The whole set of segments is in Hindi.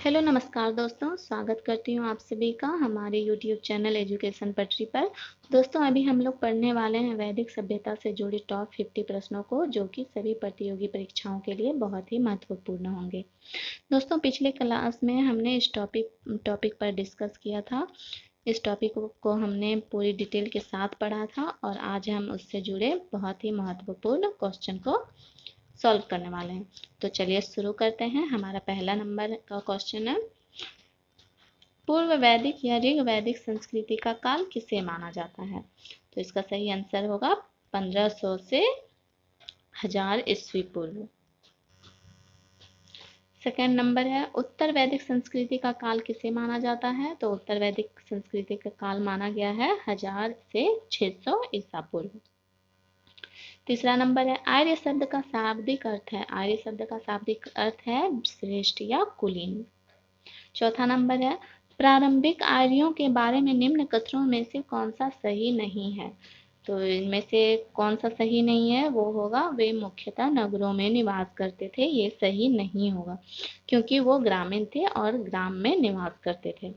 हेलो नमस्कार दोस्तों, स्वागत करती हूँ आप सभी का हमारे यूट्यूब चैनल एजुकेशन पटरी पर। दोस्तों अभी हम लोग पढ़ने वाले हैं वैदिक सभ्यता से जुड़ी टॉप 50 प्रश्नों को, जो कि सभी प्रतियोगी परीक्षाओं के लिए बहुत ही महत्वपूर्ण होंगे। दोस्तों पिछले क्लास में हमने इस टॉपिक पर डिस्कस किया था। इस टॉपिक को हमने पूरी डिटेल के साथ पढ़ा था और आज हम उससे जुड़े बहुत ही महत्वपूर्ण क्वेश्चन को सॉल्व करने वाले हैं। तो चलिए शुरू करते हैं। हमारा पहला नंबर का क्वेश्चन है, पूर्व वैदिक या ऋग वैदिक संस्कृति का काल किसे माना जाता है? तो इसका सही आंसर होगा 1500 से 1000 ईस्वी पूर्व। सेकेंड नंबर है, उत्तर वैदिक संस्कृति का काल किसे माना जाता है? तो उत्तर वैदिक संस्कृति का काल माना गया है 1000 से 600 ईसा पूर्व। तीसरा नंबर है, आर्य शब्द का शाब्दिक अर्थ है। आर्य शब्द का शाब्दिक अर्थ है श्रेष्ठ या कुलीन। चौथा नंबर है, प्रारंभिक आर्यों के बारे में निम्न कथनों में से कौन सा सही नहीं है? तो इनमें से कौन सा सही नहीं है? वो होगा वे मुख्यतः नगरों में निवास करते थे। ये सही नहीं होगा क्योंकि वो ग्रामीण थे और ग्राम में निवास करते थे।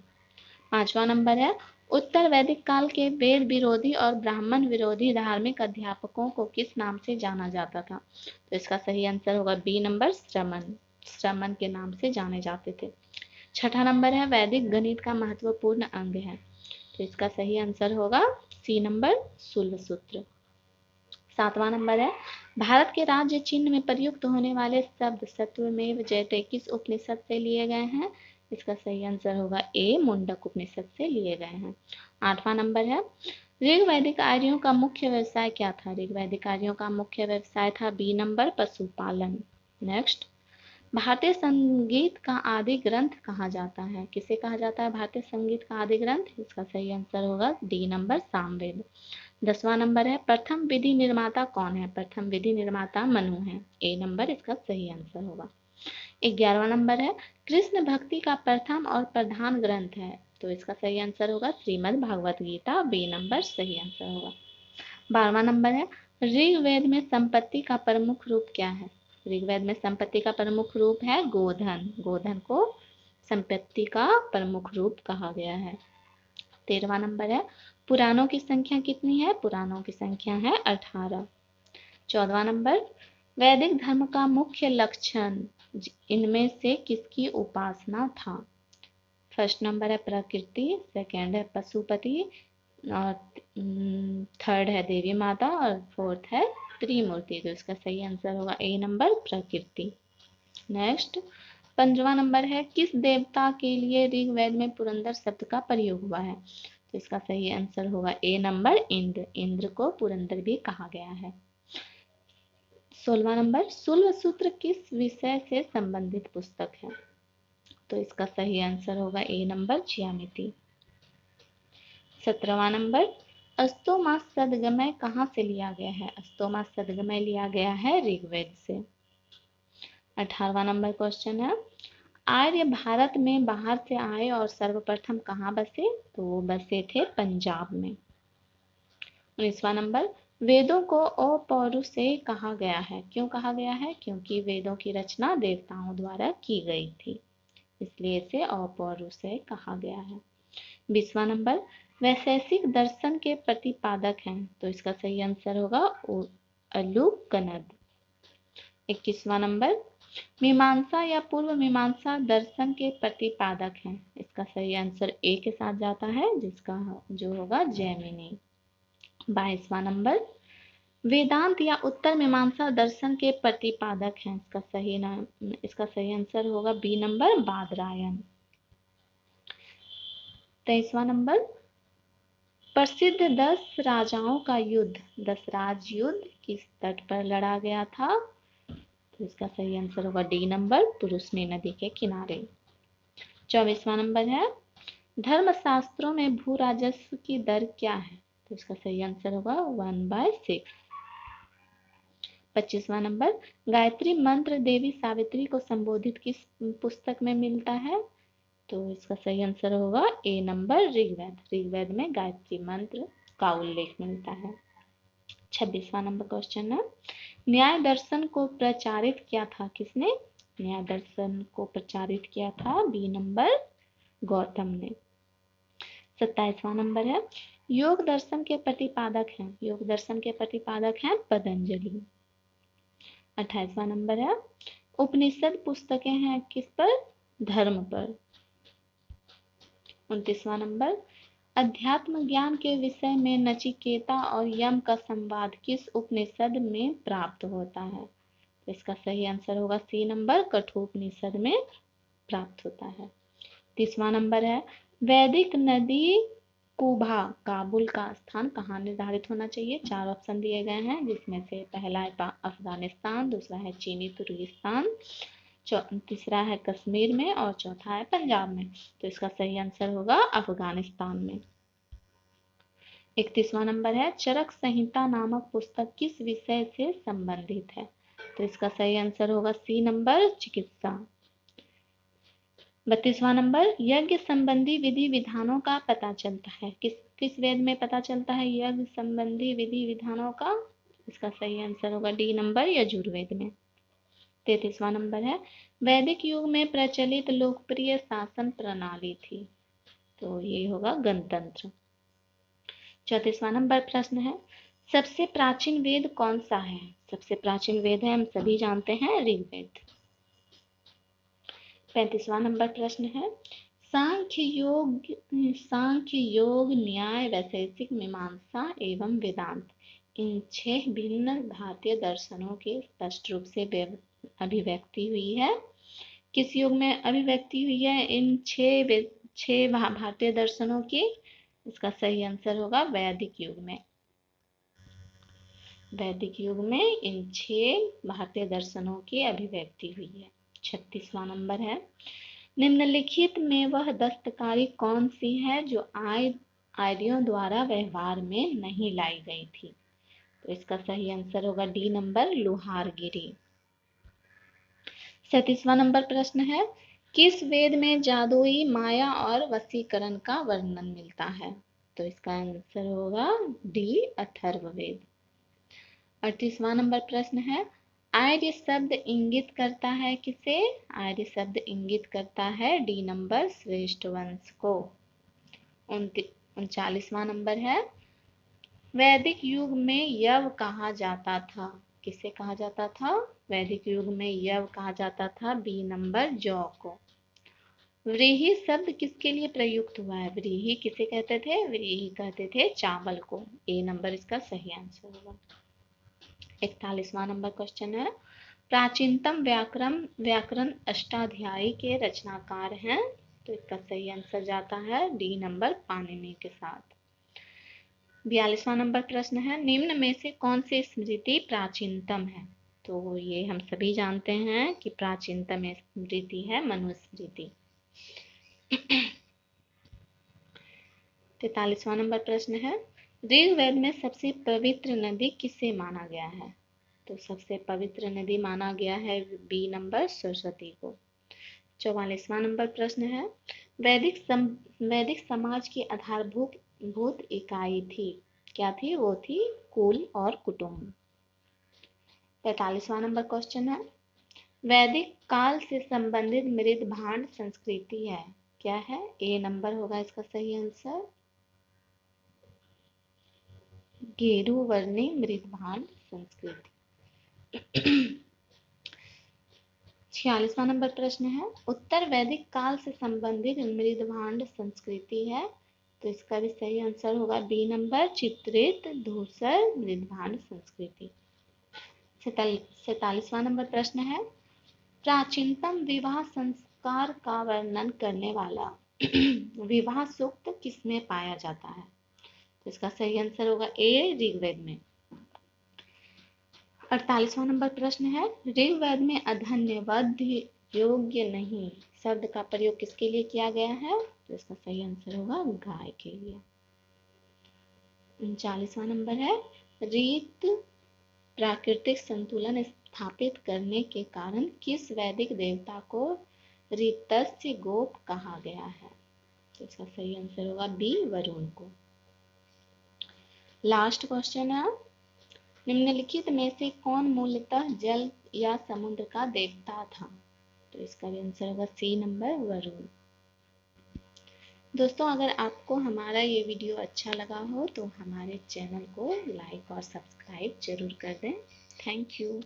पांचवा नंबर है, उत्तर वैदिक काल के वेद विरोधी और ब्राह्मण विरोधी धार्मिक अध्यापकों को किस नाम से जाना जाता था? तो इसका सही आंसर होगा बी नंबर, श्रमण। श्रमण के नाम से जाने जाते थे। छठा नंबर है, वैदिक गणित का महत्वपूर्ण अंग है। तो इसका सही आंसर होगा सी नंबर, शूलसूत्र। सातवां नंबर है, भारत के राज्य चिन्ह में प्रयुक्त होने वाले शब्द सत्वमेव जयते किस उपनिषद से लिए गए हैं? इसका सही आंसर होगा ए, मुंडक उपनिषद से लिए गए हैं। आठवां नंबर है, ऋग्वैदिक आर्यों का मुख्य व्यवसाय क्या था? ऋग्वैदिक आर्यों का मुख्य व्यवसाय था बी नंबर, पशुपालन। नेक्स्ट, भारतीय संगीत का आदि ग्रंथ कहा जाता है? किसे कहा जाता है भारतीय संगीत का आदि ग्रंथ? इसका सही आंसर होगा डी नंबर, सामवेद। 10वां नंबर है, प्रथम विधि निर्माता कौन है? प्रथम विधि निर्माता मनु है। ए नंबर इसका सही आंसर होगा। 11वां नंबर है, कृष्ण भक्ति का प्रथम और प्रधान ग्रंथ है। तो इसका सही आंसर होगा श्रीमद् भागवत गीता। बी नंबर सही आंसर होगा। 12वां नंबर है, ऋग्वेद में संपत्ति का प्रमुख रूप क्या है? ऋग्वेद में संपत्ति का प्रमुख रूप है गोधन। गोधन को संपत्ति का प्रमुख रूप कहा गया है। 13वां नंबर है, पुराणों की संख्या कितनी है? पुराणों की संख्या है 18। 14वां नंबर, वैदिक धर्म का मुख्य लक्षण इनमें से किसकी उपासना था? फर्स्ट नंबर है प्रकृति, सेकंड है पशुपति, और थर्ड है देवी माता, और फोर्थ है त्रिमूर्ति। तो इसका सही आंसर होगा ए नंबर, प्रकृति। नेक्स्ट, 15वां नंबर है, किस देवता के लिए ऋग्वेद में पुरंदर शब्द का प्रयोग हुआ है? तो इसका सही आंसर होगा ए नंबर, इंद्र। इंद्र को पुरंदर भी कहा गया है। 16वां नंबर, शूलसूत्र किस विषय से संबंधित पुस्तक है? तो इसका सही आंसर होगा ए नंबर, ज्यामिति। 17वां नंबर, अस्तोमा सदगमय कहाँ से लिया गया है? अस्तोमा सदगमय लिया गया है ऋग्वेद से। 18वां नंबर क्वेश्चन है, आर्य भारत में बाहर से आए और सर्वप्रथम कहाँ बसे? तो वो बसे थे पंजाब में। 19वां नंबर, वेदों को अपौरुषेय कहा गया है। क्यों कहा गया है? क्योंकि वेदों की रचना देवताओं द्वारा की गई थी, इसलिए इसे अपौरुषेय कहा गया है। 20वां नंबर, वैशेषिक दर्शन के प्रतिपादक हैं। तो इसका सही आंसर होगा अलूकनद। 21वां नंबर, मीमांसा या पूर्व मीमांसा दर्शन के प्रतिपादक हैं। इसका सही आंसर ए के साथ जाता है, जिसका जो होगा जैमिनी। 22वां नंबर, वेदांत या उत्तर मीमांसा दर्शन के प्रतिपादक हैं। इसका सही आंसर होगा बी नंबर, बादरायण। 23वां नंबर, प्रसिद्ध 10 राजाओं का युद्ध, दशराज युद्ध किस तट पर लड़ा गया था? तो इसका सही आंसर होगा डी नंबर, पुरुषनी नदी के किनारे। 24वां नंबर है, धर्मशास्त्रों में भू राजस्व की दर क्या है? तो इसका सही आंसर होगा 1/6। 25वां नंबर, गायत्री मंत्र देवी सावित्री को संबोधित किस पुस्तक में मिलता है? तो इसका सही आंसर होगा ए नंबर, ऋग्वेद। ऋग्वेद में गायत्री मंत्र का उल्लेख मिलता है। 26वां नंबर क्वेश्चन है, न्याय दर्शन को प्रचारित किया था किसने? नया दर्शन को प्रचारित किया था? बी नंबर गौतम ने। 27वां नंबर है, योग दर्शन के प्रतिपादक हैं, योग दर्शन के प्रतिपादक हैं पतंजलि। 28वां नंबर है, उपनिषद पुस्तकें हैं किस पर? धर्म पर। 29वां नंबर, अध्यात्म ज्ञान के विषय में नचिकेता और यम का संवाद किस उपनिषद में प्राप्त होता है? तो इसका सही आंसर होगा सी नंबर, कठोपनिषद में प्राप्त होता है। 30वां नंबर है, वैदिक नदी कुबा काबुल का स्थान कहाँ निर्धारित होना चाहिए? 4 ऑप्शन दिए गए हैं, जिसमें से पहला है अफगानिस्तान, दूसरा है चीनी तुर्किस्तान, तीसरा है कश्मीर में और चौथा है पंजाब में। तो इसका सही आंसर होगा अफगानिस्तान में। 31वां नंबर है, चरक संहिता नामक पुस्तक किस विषय से संबंधित है? तो इसका सही आंसर होगा सी नंबर, चिकित्सा। 32वां नंबर, यज्ञ संबंधी विधि विधानों का पता चलता है किस वेद में पता चलता है यज्ञ संबंधी विधि विधानों का? इसका सही आंसर होगा डी नंबर, यजुर्वेद में। 33वां नंबर है, वैदिक युग में प्रचलित लोकप्रिय शासन प्रणाली थी? तो ये होगा गणतंत्र। 34वां नंबर प्रश्न है, सबसे प्राचीन वेद कौन सा है? सबसे प्राचीन वेद है, हम सभी जानते हैं, ऋग्वेद। 35वां नंबर प्रश्न है, सांख्य योग न्याय वैशेषिक मीमांसा एवं वेदांत इन 6 भिन्न भारतीय दर्शनों की स्पष्ट रूप से अभिव्यक्ति हुई है? किस युग में अभिव्यक्ति हुई है इन 6 भारतीय दर्शनों की? इसका सही आंसर होगा वैदिक युग में। वैदिक युग में इन 6 भारतीय दर्शनों की अभिव्यक्ति हुई है। 36वां नंबर है, निम्नलिखित में वह दस्तकारी कौन सी है जो आर्यों द्वारा व्यवहार में नहीं लाई गई थी? तो इसका सही आंसर होगा डी नंबर, लोहारगिरी। 37वां नंबर प्रश्न है, किस वेद में जादुई माया और वशीकरण का वर्णन मिलता है? तो इसका आंसर होगा डी, अथर्ववेद। 38वां नंबर प्रश्न है, आर्य शब्द इंगित करता है किसे? आर्य शब्द इंगित करता है डी नंबर, श्रेष्ठ वंश को। 39वां नंबर है, वैदिक युग में यव कहा जाता था? किसे कहा जाता था वैदिक युग में यव कहा जाता था? बी नंबर, जौ को। व्रीहि शब्द किसके लिए प्रयुक्त हुआ है? व्रीहि किसे कहते थे? व्रीहि कहते थे चावल को। ए नंबर इसका सही आंसर होगा। 41वां नंबर क्वेश्चन है, प्राचीनतम व्याकरण अष्टाध्यायी के रचनाकार हैं? तो इसका सही आंसर जाता है डी नंबर, पाणिनि के साथ। 42वां नंबर प्रश्न है, निम्न में से कौन सी स्मृति प्राचीनतम है? तो ये हम सभी जानते हैं कि प्राचीनतम स्मृति है मनुस्मृति। 43वां नंबर प्रश्न है, ऋग्वेद में सबसे पवित्र नदी किसे माना गया है? तो सबसे पवित्र नदी माना गया है बी नंबर, सरस्वती को। 44वां नंबर प्रश्न है, वैदिक समाज की आधारभूत इकाई थी, क्या थी? वो थी कुल और कुटुंब। 45वां नंबर क्वेश्चन है, वैदिक काल से संबंधित मृद भांड संस्कृति है, क्या है? ए नंबर होगा इसका सही आंसर, गेरुवर्णी मृद भांड संस्कृति। 46वां नंबर प्रश्न है, उत्तर वैदिक काल से संबंधित मृद भांड संस्कृति है? तो इसका भी सही आंसर होगा बी नंबर, चित्रित धूसर मृद भांड संस्कृति। 47वां नंबर प्रश्न है, प्राचीनतम विवाह संस्कार का वर्णन करने वाला विवाह सूक्त किसमें पाया जाता है? तो इसका सही आंसर होगा ए, ऋग्वेद में। 48वां नंबर प्रश्न है, ऋग्वेद में अधन्यवध योग्य नहीं शब्द का प्रयोग किसके लिए किया गया है? तो इसका सही आंसर होगा गाय के लिए। 39वां नंबर है, रीत प्राकृतिक संतुलन स्थापित करने के कारण किस वैदिक देवता को ऋतस्य गोप कहा गया है? तो इसका सही आंसर होगा बी, वरुण को। लास्ट क्वेश्चन है, निम्नलिखित में से कौन मूलतः जल या समुद्र का देवता था? तो इसका भी आंसर होगा सी नंबर, वरुण। दोस्तों, अगर आपको हमारा ये वीडियो अच्छा लगा हो तो हमारे चैनल को लाइक और सब्सक्राइब जरूर कर दें। Thank you.